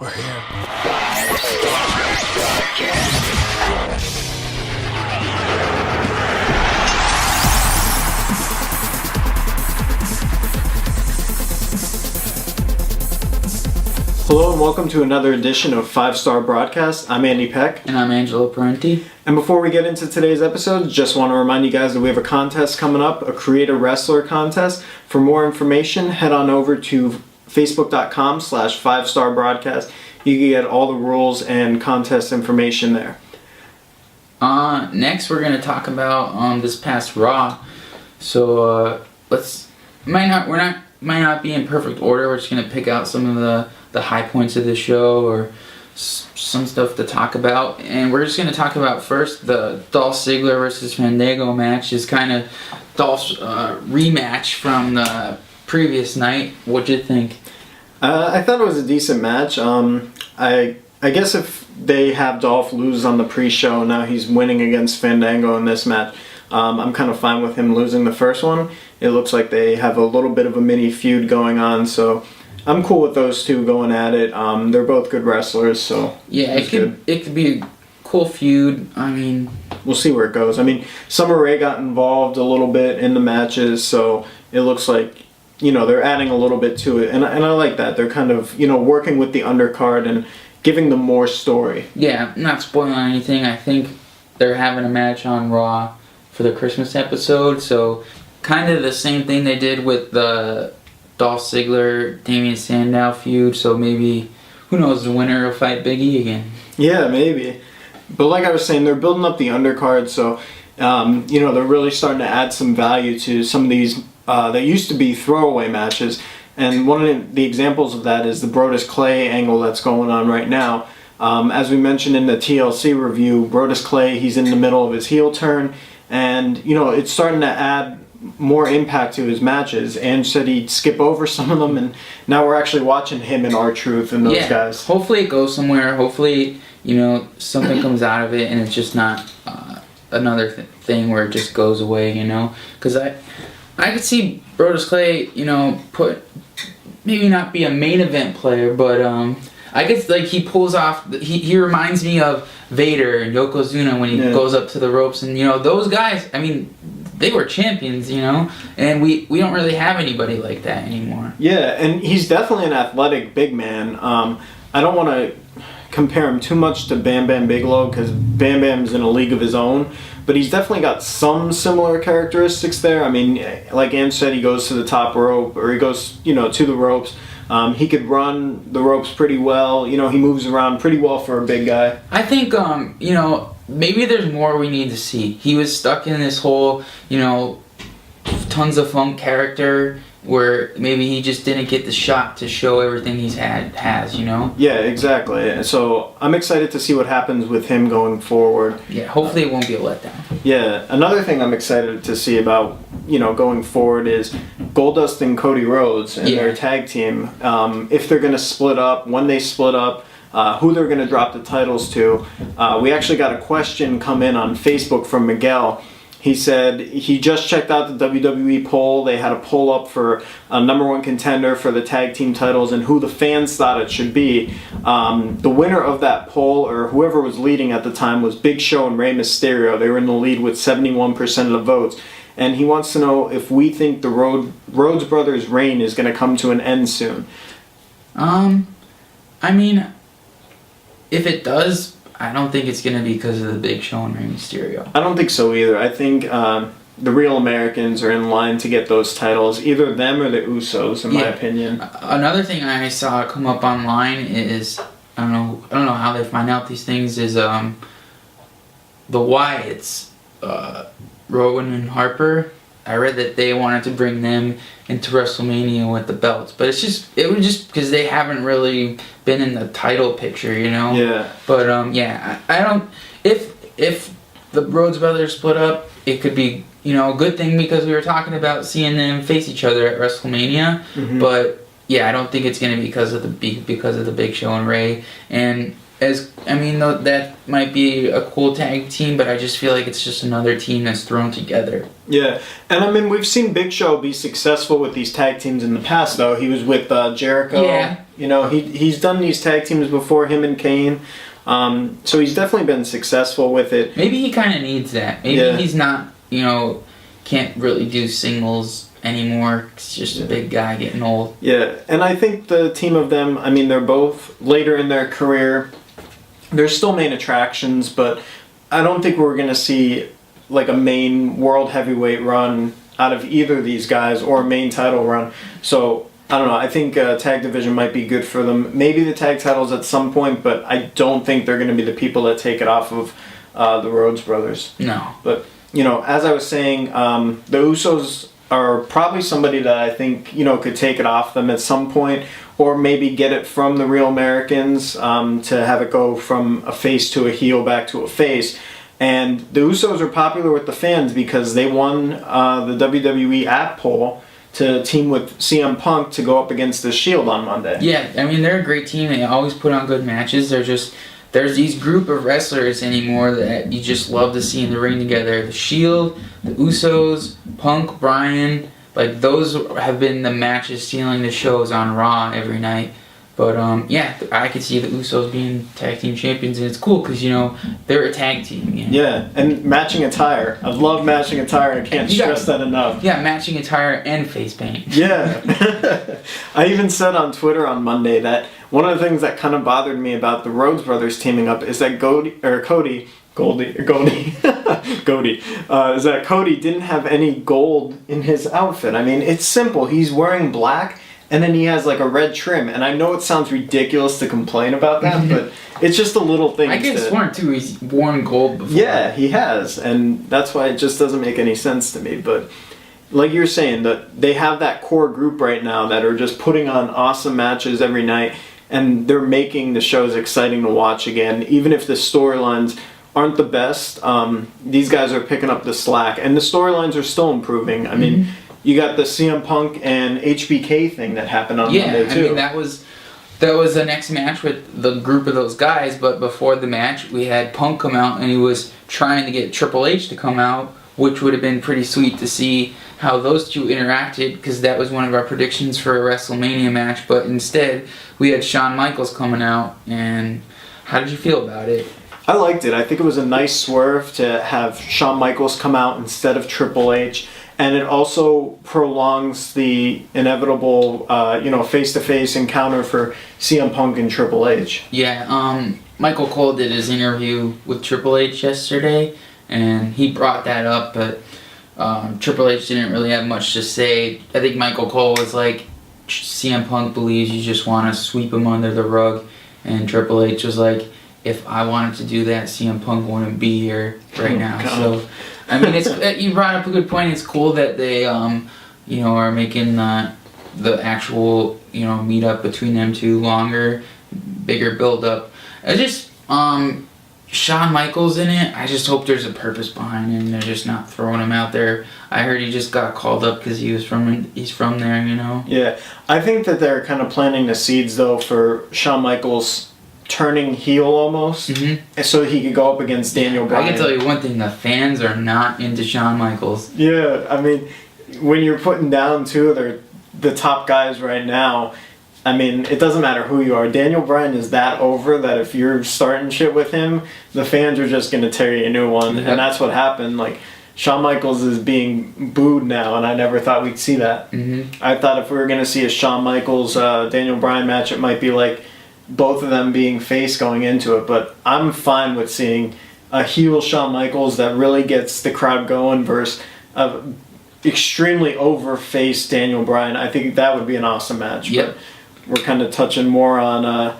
We're here. Hello and welcome to another edition of 5-Star Broadcast. I'm Andy Peck. And I'm Angelo Parenti. And before we get into today's episode, just want to remind you guys that we have a contest coming up, a Create a Wrestler contest. For more information, head on over to facebook.com/5star broadcast. You can get all the rules and contest information there. Next we're gonna talk about this past Raw. So might not be in perfect order. We're just gonna pick out some of the high points of the show or some stuff to talk about, and we're just gonna talk about first the Dolph Ziggler versus Fandango match. Is kind of Dolph's rematch from the previous night. What'd you think? I thought it was a decent match. I guess if they have Dolph lose on the pre-show, now he's winning against Fandango in this match, I'm kind of fine with him losing the first one. It looks like they have a little bit of a mini feud going on, so I'm cool with those two going at it. They're both good wrestlers, so yeah, it could be a cool feud. I mean, we'll see where it goes. I mean, Summer Rae got involved a little bit in the matches, so it looks like, you know, they're adding a little bit to it, and I like that. They're kind of, you know, working with the undercard and giving them more story. Yeah, not spoiling anything. I think they're having a match on Raw for the Christmas episode, so kind of the same thing they did with the Dolph Ziggler, Damien Sandow feud, so maybe, who knows, the winner will fight Big E again. Yeah, maybe. But like I was saying, they're building up the undercard, so, you know, they're really starting to add some value to some of these that used to be throwaway matches. And one of the examples of that is the Brodus Clay angle that's going on right now. As we mentioned in the TLC review, Brodus Clay, he's in the middle of his heel turn, and, you know, it's starting to add more impact to his matches. And said he'd skip over some of them, and now we're actually watching him and R-Truth and those guys. Hopefully it goes somewhere. Hopefully, you know, something comes out of it and it's just not another thing where it just goes away, you know? Because I could see Brodus Clay, you know, maybe not be a main event player, but I guess like he pulls off. He reminds me of Vader and Yokozuna when he goes up to the ropes, and you know those guys. I mean, they were champions, you know, and we don't really have anybody like that anymore. Yeah, and he's definitely an athletic big man. I don't want to compare him too much to Bam Bam Bigelow because Bam Bam's in a league of his own, but he's definitely got some similar characteristics there. I mean, like Ange said, he goes to the top rope, or he goes, you know, to the ropes. He could run the ropes pretty well. You know, he moves around pretty well for a big guy. I think, you know, maybe there's more we need to see. He was stuck in this whole, you know, tons of funk character where maybe he just didn't get the shot to show everything has, you know? Yeah, exactly. So I'm excited to see what happens with him going forward. Yeah, hopefully it won't be a letdown. Yeah, another thing I'm excited to see about, you know, going forward is Goldust and Cody Rhodes and their tag team. If they're going to split up, when they split up, who they're going to drop the titles to. We actually got a question come in on Facebook from Miguel. He said he just checked out the WWE poll. They had a poll up for a number one contender for the tag team titles and who the fans thought it should be. The winner of that poll, or whoever was leading at the time, was Big Show and Rey Mysterio. They were in the lead with 71% of the votes. And he wants to know if we think the Rhodes brothers' reign is going to come to an end soon. I mean, if it does, I don't think it's going to be because of the Big Show and Rey Mysterio. I don't think so either. I think the real Americans are in line to get those titles, either them or the Usos, in my opinion. Another thing I saw come up online is, I don't know how they find out these things, is the Wyatts, Rowan and Harper. I read that they wanted to bring them into WrestleMania with the belts, but it was just because they haven't really been in the title picture, you know. Yeah. But I don't. If the Rhodes brothers split up, it could be, you know, a good thing because we were talking about seeing them face each other at WrestleMania. Mm-hmm. But yeah, I don't think it's gonna be because of the Big Show and Rey. And that might be a cool tag team, but I just feel like it's just another team that's thrown together. Yeah, and I mean, we've seen Big Show be successful with these tag teams in the past, though. He was with Jericho. You know, he's done these tag teams before, him and Kane. So he's definitely been successful with it. Maybe he kind of needs that. Maybe he's not, you know, can't really do singles anymore. He's just a big guy getting old. Yeah, and I think the team of them, I mean, they're both later in their career. They're still main attractions, but I don't think we're going to see like a main world heavyweight run out of either of these guys or a main title run. So I don't know. I think tag division might be good for them. Maybe the tag titles at some point, but I don't think they're going to be the people that take it off of the Rhodes brothers. No. But, you know, as I was saying, the Usos are probably somebody that I think, you know, could take it off them at some point, or maybe get it from the Real Americans to have it go from a face to a heel back to a face. And the Usos are popular with the fans because they won the WWE app poll to team with CM Punk to go up against the Shield on Monday. Yeah, I mean, they're a great team. They always put on good matches. There's these group of wrestlers anymore that you just love to see in the ring together. The Shield, the Usos, Punk, Bryan, like those have been the matches stealing the shows on Raw every night. But yeah, I could see the Usos being tag team champions, and it's cool because, you know, they're a tag team. You know? Yeah, and matching attire. I love matching attire, and I can't stress that enough. Yeah, matching attire and face paint. Yeah. I even said on Twitter on Monday that one of the things that kind of bothered me about the Rhodes brothers teaming up is that Cody is that Cody didn't have any gold in his outfit. I mean, it's simple. He's wearing black, and then he has like a red trim. And I know it sounds ridiculous to complain about that, but it's just a little thing. I get sworn too. He's worn gold before. Yeah, he has, and that's why it just doesn't make any sense to me. But like you're saying, that they have that core group right now that are just putting on awesome matches every night, and they're making the shows exciting to watch again, even if the storylines aren't the best. These guys are picking up the slack, and the storylines are still improving. I mean, you got the CM Punk and HBK thing that happened on Monday too. I mean, that was the next match with the group of those guys. But before the match, we had Punk come out, and he was trying to get Triple H to come out, which would have been pretty sweet to see how those two interacted, because that was one of our predictions for a WrestleMania match. But instead, we had Shawn Michaels coming out. And how did you feel about it? I liked it. I think it was a nice swerve to have Shawn Michaels come out instead of Triple H. And it also prolongs the inevitable, face-to-face encounter for CM Punk and Triple H. Yeah, Michael Cole did his interview with Triple H yesterday, and he brought that up, but Triple H didn't really have much to say. I think Michael Cole was like, CM Punk believes you just want to sweep him under the rug, and Triple H was like, if I wanted to do that, CM Punk wouldn't be here right now. So, I mean, you brought up a good point. It's cool that they, are making the actual, meetup between them two longer, bigger build up. I just, Shawn Michaels in it. I just hope there's a purpose behind him. They're just not throwing him out there. I heard he just got called up because he's from there, Yeah, I think that they're kind of planting the seeds though for Shawn Michaels turning heel almost, so he could go up against Daniel Bryan. I can tell you one thing: the fans are not into Shawn Michaels. Yeah, I mean, when you're putting down two of the top guys right now, I mean, it doesn't matter who you are. Daniel Bryan is that over that if you're starting shit with him, the fans are just going to tear you a new one, and that's what happened. Like, Shawn Michaels is being booed now, and I never thought we'd see that. I thought if we were going to see a Shawn Michaels Daniel Bryan match, it might be like both of them being face going into it, but I'm fine with seeing a heel Shawn Michaels that really gets the crowd going versus a extremely over face Daniel Bryan. I think that would be an awesome match. Yep. But we're kind of touching more on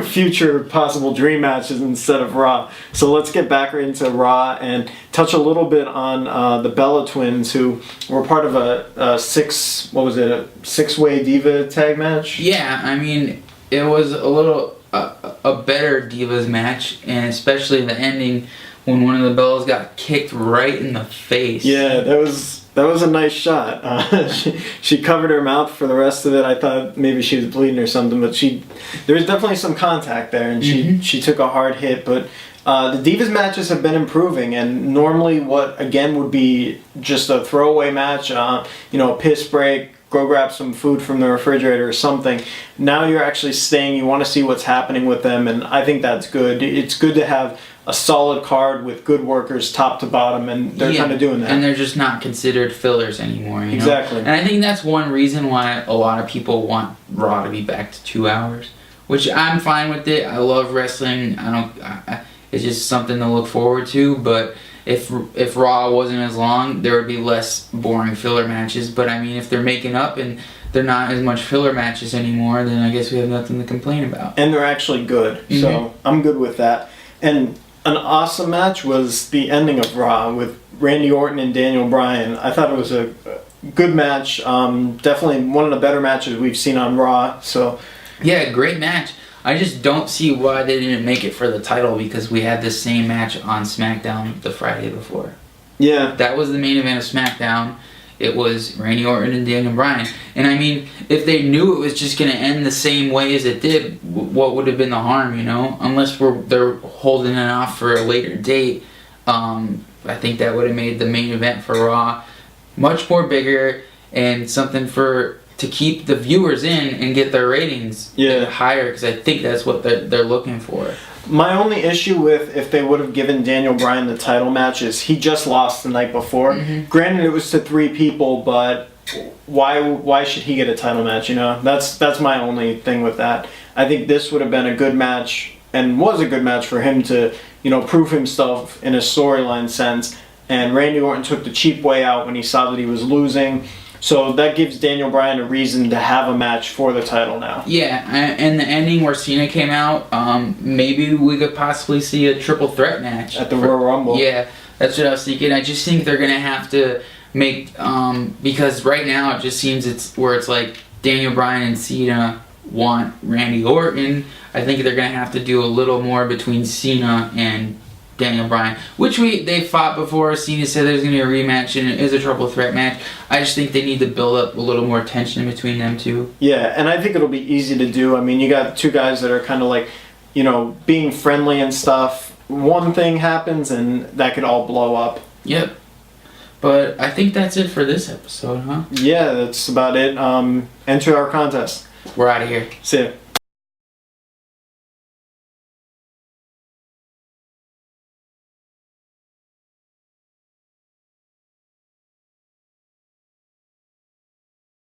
future possible dream matches instead of Raw. So let's get back into Raw and touch a little bit on the Bella Twins, who were part of a six-way Diva tag match. Yeah, I mean, it was a little a better Divas match, and especially the ending when one of the Bellas got kicked right in the face. Yeah, that was a nice shot. She covered her mouth for the rest of it. I thought maybe she was bleeding or something, but there was definitely some contact there, and she took a hard hit. But the Divas matches have been improving, and normally what again would be just a throwaway match, a piss break, go grab some food from the refrigerator or something. Now you're actually staying, you want to see what's happening with them, and I think that's good. It's good to have a solid card with good workers top to bottom, and they're kind of doing that. And they're just not considered fillers anymore, you know? Exactly. And I think that's one reason why a lot of people want Raw to be back to 2 hours, which I'm fine with it. I love wrestling. It's just something to look forward to, but if Raw wasn't as long, there would be less boring filler matches. But I mean, if they're making up and they're not as much filler matches anymore, then I guess we have nothing to complain about. And they're actually good, so I'm good with that. And an awesome match was the ending of Raw with Randy Orton and Daniel Bryan. I thought it was a good match. Definitely one of the better matches we've seen on Raw. So yeah, great match. I just don't see why they didn't make it for the title, because we had the same match on SmackDown the Friday before. Yeah. That was the main event of SmackDown. It was Randy Orton and Daniel Bryan. And I mean, if they knew it was just going to end the same way as it did, what would have been the harm, you know? Unless they're holding it off for a later date. I think that would have made the main event for Raw much more bigger and something to keep the viewers in and get their ratings higher, because I think that's what they're looking for. My only issue with if they would have given Daniel Bryan the title match is he just lost the night before. Granted, it was to 3 people, but why should he get a title match? You know, that's my only thing with that. I think this would have been a good match, and was a good match for him to, you know, prove himself in a storyline sense. And Randy Orton took the cheap way out when he saw that he was losing. So that gives Daniel Bryan a reason to have a match for the title now. Yeah, and the ending where Cena came out, maybe we could possibly see a triple threat match. At the Royal Rumble. Yeah, that's what I was thinking. I just think they're going to have to make, because right now it just seems it's like Daniel Bryan and Cena want Randy Orton. I think they're going to have to do a little more between Cena and Daniel Bryan, which they fought before. Cena said there's going to be a rematch and it is a triple threat match. I just think they need to build up a little more tension between them two. Yeah, and I think it'll be easy to do. I mean, you got 2 guys that are kind of like, you know, being friendly and stuff. One thing happens and that could all blow up. Yep. But I think that's it for this episode, huh? Yeah, that's about it. Enter our contest. We're out of here. See ya.